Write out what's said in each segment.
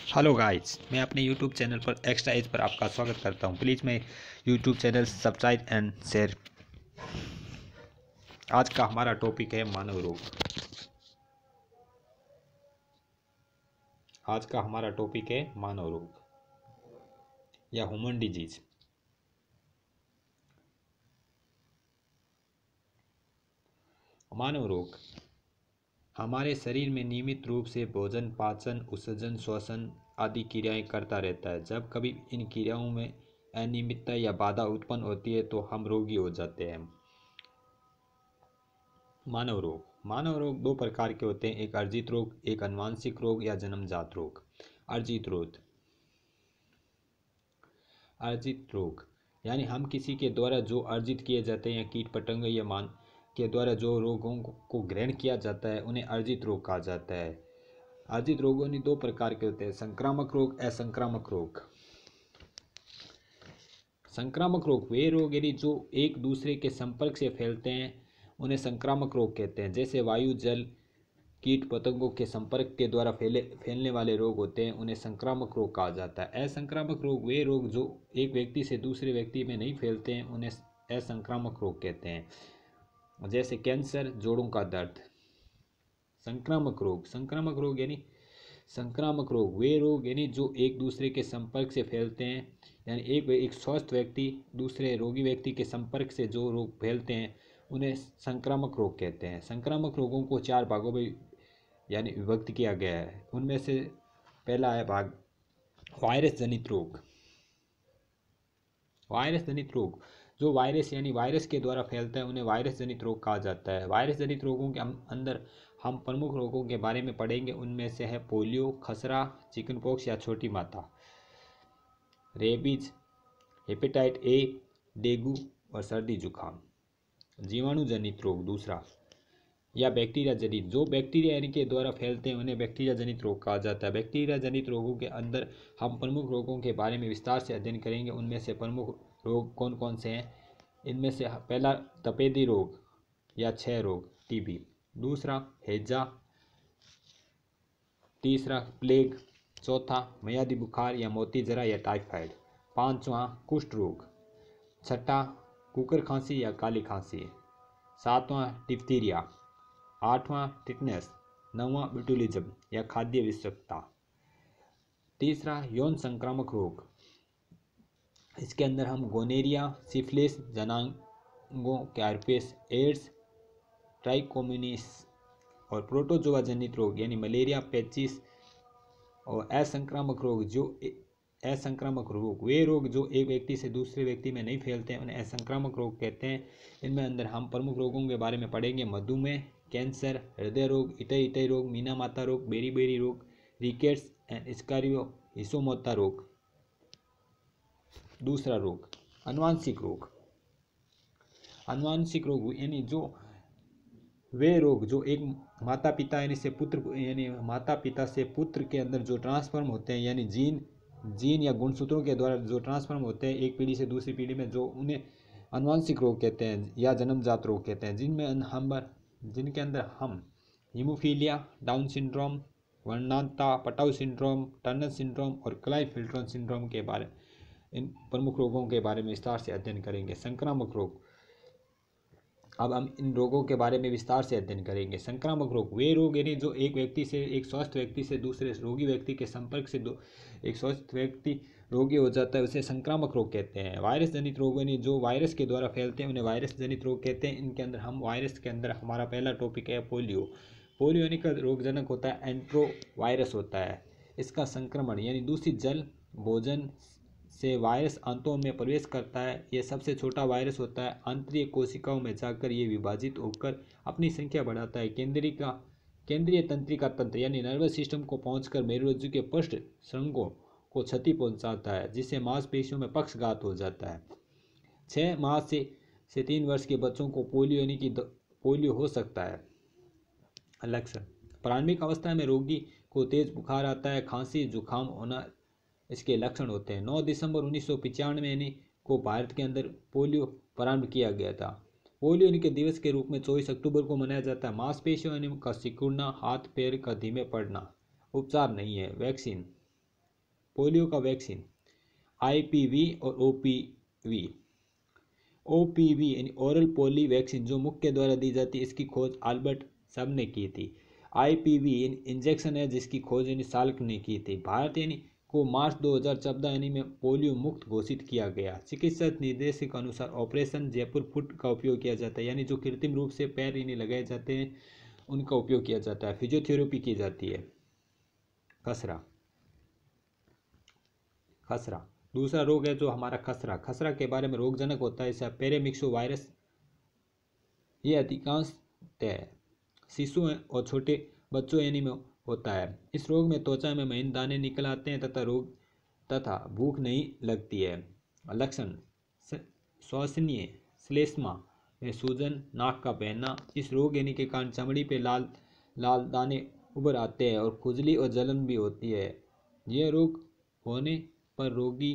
Hello guys, मैं अपने YouTube channel पर एक्स्ट्रा एज पर आपका स्वागत करता हूं। प्लीज़ मैं YouTube channel subscribe and share. आज का हमारा टॉपिक है मानव रोग। आज का हमारा टॉपिक है मानव रोग या ह्यूमन डिजीज। मानव रोग हमारे शरीर में नियमित रूप से भोजन, पाचन, उत्सर्जन, श्वसन आदि क्रियाएं करता रहता है। जब कभी इन क्रियाओं में अनियमितता या बाधा उत्पन्न होती है तो हम रोगी हो जाते हैं। मानव रोग दो प्रकार के होते हैं, एक अर्जित रोग, एक आनुवंशिक रोग या जन्मजात रोग। अर्जित रोग यानी हम किसी के द्वारा जो अर्जित किए जाते हैं या कीट पतंग या मान के द्वारा जो रोगों को ग्रहण किया जाता है उन्हें अर्जित रोग कहा जाता है। अर्जित रोगों ने दो प्रकार के होते हैं, संक्रामक रोग, असंक्रामक रोग। संक्रामक रोग वे रोग यदि जो एक दूसरे के संपर्क से फैलते हैं उन्हें संक्रामक रोग कहते हैं। जैसे वायु, जल, कीट पतंगों के संपर्क के द्वारा फैलने वाले रोग होते हैं, उन्हें संक्रामक रोग कहा जाता है। असंक्रामक रोग वे रोग जो एक व्यक्ति से दूसरे व्यक्ति में नहीं फैलते हैं, उन्हें असंक्रामक रोग कहते हैं। जैसे कैंसर, जोड़ों का दर्द। संक्रामक रोग यानी संक्रामक रोग वे रोग यानी जो एक दूसरे के संपर्क से फैलते हैं, यानी एक स्वस्थ व्यक्ति दूसरे रोगी व्यक्ति के संपर्क से जो रोग फैलते हैं उन्हें संक्रामक रोग कहते हैं। संक्रामक रोगों को 4 भागों में यानी विभक्त किया गया है। उनमें से पहला है भाग वायरस जनित रोग। वायरस जनित रोग जो वायरस यानी वायरस के द्वारा फैलता है उन्हें वायरस जनित रोग कहा जाता है। वायरस जनित रोगों के अंदर हम प्रमुख रोगों के बारे में पढ़ेंगे। उनमें से है पोलियो, खसरा, चिकनपॉक्स या छोटी माता, रेबीज, हेपेटाइट ए, डेंगू और सर्दी जुकाम। जीवाणु जनित रोग दूसरा या बैक्टीरिया जनित, जो बैक्टीरिया यानी के द्वारा फैलते हैं उन्हें बैक्टीरिया जनित रोग कहा जाता है। बैक्टीरिया जनित रोगों के अंदर हम प्रमुख रोगों के बारे में विस्तार से अध्ययन करेंगे। उनमें से प्रमुख रोग कौन कौन से हैं? इनमें से पहला तपेदी रोग या क्षय रोग, टीबी। दूसरा हैजा। तीसरा प्लेग। चौथा मियादी बुखार या मोती जरा या टाइफाइड। पांचवा कुष्ठ रोग। छठा कुकर खांसी या काली खांसी। सातवां डिप्थीरिया। आठवां टिटनेस। नौवां बोटुलिज्म या खाद्य विषाक्तता। तीसरा यौन संक्रामक रोग। इसके अंदर हम गोनेरिया, सिफिलिस, जनांगों के herpes, एड्स, ट्राइकोमोनिस और प्रोटोजोआ जनित रोग यानी मलेरिया, पेचिस और असंक्रामक रोग वे रोग जो एक व्यक्ति से दूसरे व्यक्ति में नहीं फैलते हैं उन्हें असंक्रामक रोग कहते हैं। इनमें अंदर हम प्रमुख रोगों के बारे में पढ़ेंगे। मधुमेह, कैंसर, हृदय रोग, इटई रोग, मीना माता रोग, बेरी रोग, रिकेट्स एंड स्कारियो हिसोमोता रोग। दूसरा रोग आनुवंशिक रोग। आनुवंशिक रोग यानी जो वे रोग जो एक माता पिता यानी से पुत्र यानी माता पिता से पुत्र के अंदर जो ट्रांसफॉर्म होते हैं, यानी जीन या गुणसूत्रों के द्वारा जो ट्रांसफॉर्म होते हैं एक पीढ़ी से दूसरी पीढ़ी में, जो उन्हें आनुवंशिक रोग कहते हैं या जन्मजात रोग कहते हैं। जिनके अंदर हम हीमोफीलिया, डाउन सिंड्रोम, वर्नांता, पटाउ सिंड्रोम, टर्नर सिंड्रोम और क्लाइफेल्ट्रोन सिंड्रोम के बारे इन प्रमुख रोगों के बारे में विस्तार से अध्ययन करेंगे। संक्रामक रोग, अब हम इन रोगों के बारे में विस्तार से अध्ययन करेंगे। संक्रामक रोग वे रोग यानी जो एक स्वस्थ व्यक्ति से दूसरे रोगी व्यक्ति के संपर्क से एक स्वस्थ व्यक्ति रोगी हो जाता है, उसे संक्रामक रोग कहते हैं। वायरस जनित रोग यानी जो वायरस के द्वारा फैलते हैं उन्हें वायरस जनित रोग कहते हैं। इनके अंदर हम वायरस के अंदर हमारा पहला टॉपिक है पोलियो। पोलियो यानी का रोगजनक होता है एंट्रोवायरस होता है। इसका संक्रमण यानी दूषित जल, भोजन से वायरस आंतों में प्रवेश करता है। यह सबसे छोटा वायरस होता है। आंतरिक कोशिकाओं में जाकर ये विभाजित होकर अपनी संख्या बढ़ाता है। केंद्रीय तंत्रिका तंत्र यानी नर्वस सिस्टम को पहुंचकर मेरुरज्जु के पृष्ठ श्रृंगों को क्षति पहुंचाता है, जिससे मांसपेशियों में पक्षघात हो जाता है। 6 माह से 3 वर्ष के बच्चों को पोलियो यानी कि पोलियो हो सकता है। लक्षण: प्रारंभिक अवस्था में रोगी को तेज बुखार आता है, खांसी, जुकाम होना इसके लक्षण होते हैं। 9 दिसंबर 1995 को भारत के अंदर पोलियो प्रारंभ किया गया था। पोलियो के दिवस के रूप में 24 अक्टूबर को मनाया जाता है। मांसपेशियों का सिकुड़ना, हाथ पैर का धीमे पड़ना। उपचार नहीं है। वैक्सीन पोलियो का वैक्सीन IPV और OPV। OPV यानी ओरल पोली वैक्सीन जो मुख के द्वारा दी जाती है, इसकी खोज अल्बर्ट सब ने की थी। IPV इंजेक्शन है जिसकी खोज यानी साल्क ने की थी। भारत यानी को मार्च 2014 यानी में पोलियो मुक्त घोषित किया गया। चिकित्सा निर्देशक के अनुसार ऑपरेशन जयपुर फुट का उपयोग किया जाता है, यानी जो कृत्रिम रूप से पैर यानी लगाए जाते हैं उनका उपयोग किया जाता है। फिजियोथेरेपी की जाती है। खसरा खसरा दूसरा रोग है जो हमारा खसरा। खसरा के बारे में रोगजनक होता है, इसे पेरेमिक्सो वायरस। ये अधिकांशतः शिशु और छोटे बच्चों यानी में होता है। इस रोग में त्वचा में महीन दाने निकल आते हैं तथा भूख नहीं लगती है। लक्षण श्वसनीय श्लेष्मा में सूजन, नाक का बहना। इस रोग यानी के कारण चमड़ी पे लाल लाल दाने उभर आते हैं और खुजली और जलन भी होती है। यह रोग होने पर रोगी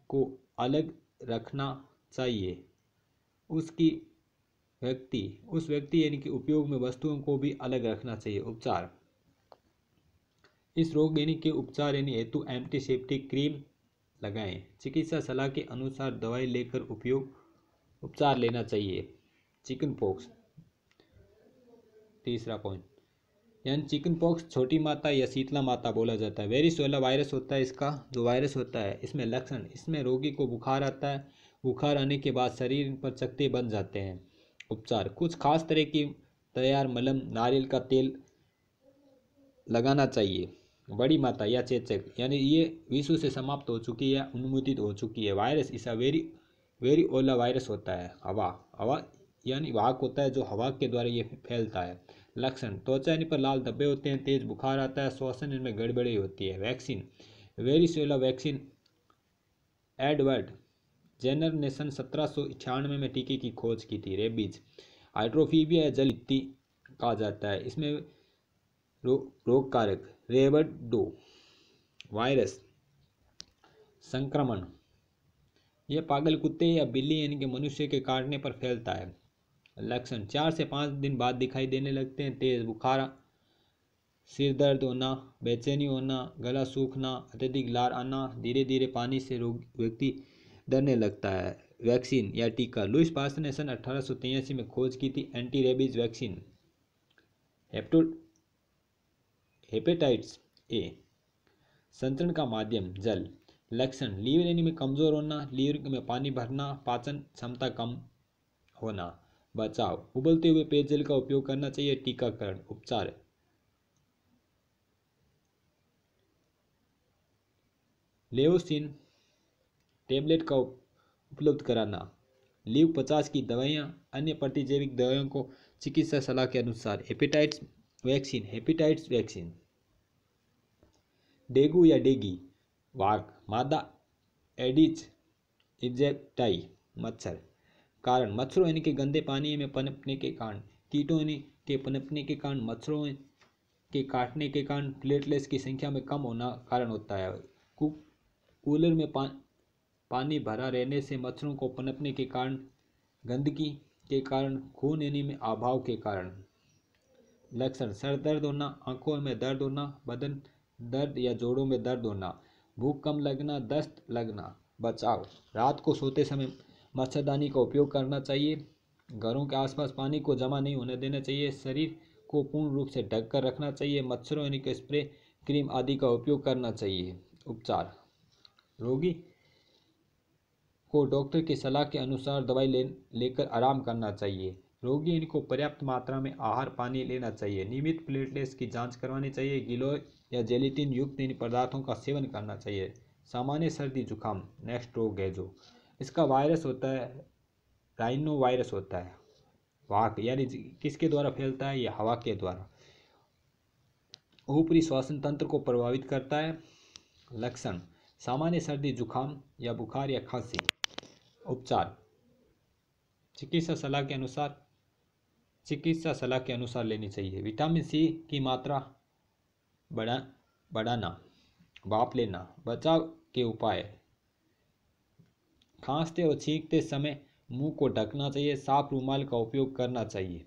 को अलग रखना चाहिए। उस व्यक्ति यानी कि उपयोग में वस्तुओं को भी अलग रखना चाहिए। उपचार इस रोग यानी के उपचार यानी हेतु एंटीसेप्टिक क्रीम लगाएं। चिकित्सा सलाह के अनुसार दवाई लेकर उपचार लेना चाहिए। चिकन पॉक्स तीसरा पॉइंट यानी चिकन पॉक्स छोटी माता या शीतला माता बोला जाता है। वेरिसोला वायरस होता है इसका जो वायरस होता है। इसमें लक्षण इसमें रोगी को बुखार आता है। बुखार आने के बाद शरीर पर चकत्ते बन जाते हैं। उपचार कुछ खास तरह की तैयार मलम, नारियल का तेल लगाना चाहिए। बड़ी माता या चेचक यानी ये विश्व से समाप्त हो चुकी है, उन्मूलित हो चुकी है। वायरस इसका वेरिओला वायरस होता है। हवा यानी वाहक होता है जो हवा के द्वारा ये फैलता है। लक्षण त्वचा यानी पर लाल धब्बे होते हैं, तेज बुखार आता है, श्वसन इनमें गड़बड़ी होती है। वैक्सीन वेरिसोला वैक्सीन एडवर्ड जेनर ने सन 1798 में टीके की खोज की थी। रेबीज हाइड्रोफीबिया या जल मिट्टी कहा जाता है। इसमें रोग कारक रेबडो वायरस संक्रमण यह पागल कुत्ते या बिल्ली यानी कि मनुष्य के काटने पर फैलता है। लक्षण 4 से 5 दिन बाद दिखाई देने लगते हैं। तेज बुखार, सिर दर्द होना, बेचैनी होना, गला सूखना, अत्यधिक लार आना, धीरे धीरे पानी से व्यक्ति डरने लगता है। वैक्सीन या टीका लुईस पास्टर ने सन 1883 में खोज की थी anti rabies vaccine. Hepatitis A संचरण का माध्यम जल। लक्षण लीवर यानी में कमजोर होना, लीवर में पानी भरना, पाचन क्षमता कम होना। बचाव उबलते हुए पेयजल का उपयोग करना चाहिए। टीकाकरण उपचार लेवोसिन टेबलेट का उपलब्ध कराना। लीव 50 की दवाइयाँ, अन्य प्रतिजैविक दवाइयों को चिकित्सा सलाह के अनुसार। हेपेटाइटिस वैक्सीन डेंगू या डेगी वार्क मादा एडिज इजेप्टाई मच्छर कारण मच्छरों यानी कि गंदे पानी में पनपने के कारण, कीटों यानी के पनपने के कारण, मच्छरों के काटने के कारण प्लेटलेट्स की संख्या में कम होना कारण होता है। कूलर में पानी भरा रहने से मच्छरों को पनपने के कारण, गंदगी के कारण, खून यानी में अभाव के कारण। लक्षण सर दर्द होना, आंखों में दर्द होना, बदन दर्द या जोड़ों में दर्द होना, भूख कम लगना, दस्त लगना। बचाव रात को सोते समय मच्छरदानी का उपयोग करना चाहिए। घरों के आसपास पानी को जमा नहीं होने देना चाहिए। शरीर को पूर्ण रूप से ढक कर रखना चाहिए। मच्छरों यानी कि स्प्रे, क्रीम आदि का उपयोग करना चाहिए। उपचार रोगी को डॉक्टर की सलाह के अनुसार दवाई लेकर आराम करना चाहिए। रोगी इनको पर्याप्त मात्रा में आहार पानी लेना चाहिए। नियमित प्लेटलेट्स की जांच करवानी चाहिए। गिलोय या जेलेटिन युक्त इन पदार्थों का सेवन करना चाहिए। सामान्य सर्दी जुकाम नेक्स्ट रोग है जो इसका वायरस होता है राइनो वायरस होता है। वाहक यानी किसके द्वारा फैलता है? यह हवा के द्वारा। ऊपरी श्वसन तंत्र को प्रभावित करता है। लक्षण सामान्य सर्दी जुकाम या बुखार या खांसी। उपचार चिकित्सा सलाह के अनुसार लेनी चाहिए। विटामिन सी की मात्रा बढ़ाना, भाप लेना। बचाव के उपाय खांसते और छींकते समय मुंह को ढकना चाहिए। साफ रूमाल का उपयोग करना चाहिए।